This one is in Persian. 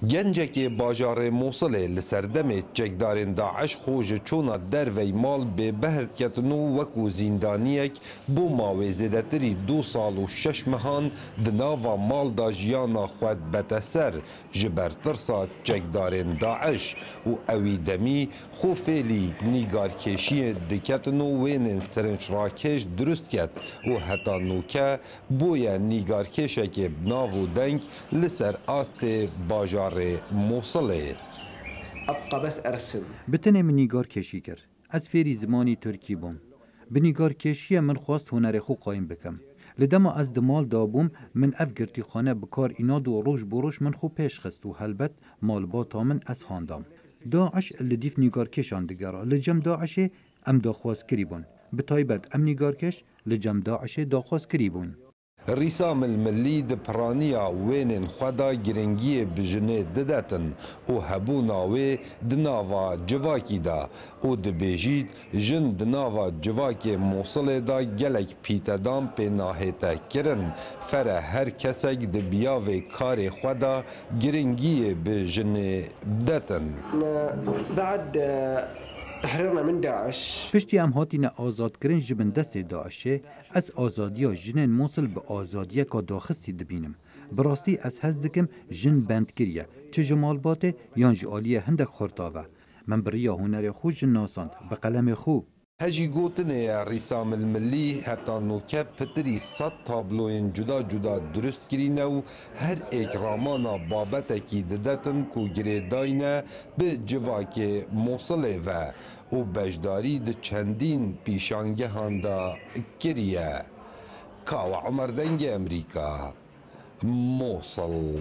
گنجکی باجار موصل لسردم چکدارین داعش خوش چونا دروی مال به بهرد کتنو وکو زیندانیک بو ماویزده تری 2 سال و 6 مهان دناوا مال دا جیانا خود بتسر جبر ترسا چکدارین داعش و اوی دمی خو فیلی نیگار کشی دکتنو وین سرنش راکش درست کت و حتا نوکه بویا نیگار کشک بناو دنگ لسر آست باجار موصله ابقى بس ارسم بتنه من نیگار کشی کرد از فێری زمانی ترکی بوم به نیگار کشی من خواست هنر خو قایم بکم لدما از دمال دابوم من اف گرتی خانه بکار ایناد و روش بروش من خو پیش خست و هلبت مال با من از هاندام داعش لدیف نیگار کشان دگرا لجم داعش ام داخواست کری بون به تایبت ام نیگار کش لجم داعش داخواست کری بون رسام الملی د پرانیا وینن خدا گرنگی بجنه ددتن او هبو ناوی دناوا جواکی دا او دبیجید جن دناوا جواکی موصل دا گلک پیتدام پی ناهیتا کرن فره هر کسک دبیاوی کار خدا گرنگی بجنه دتن بعد تحررنا من داعش پشتی ام هاتین آزاد کرن جبن دست داعشه از آزادیا جنین موصل به آزادیه که داخستی دبینم براستی از هزدکم جن بند کریه چه جمال باته یان جعالیه هندک خورتاوه من بریا هنر خو جن ناساند به قلم خو هجی گوتنه رسام الملی حتی نوکه پتری 100 تابلوین جدا جدا درست کرینه و هر ایک رامانا بابتکی ددتن کو گریداینه به جواک موصله و بجداری ده چندین پیشانگه هاندا کریه کاو عمر دنگ امریکا موصل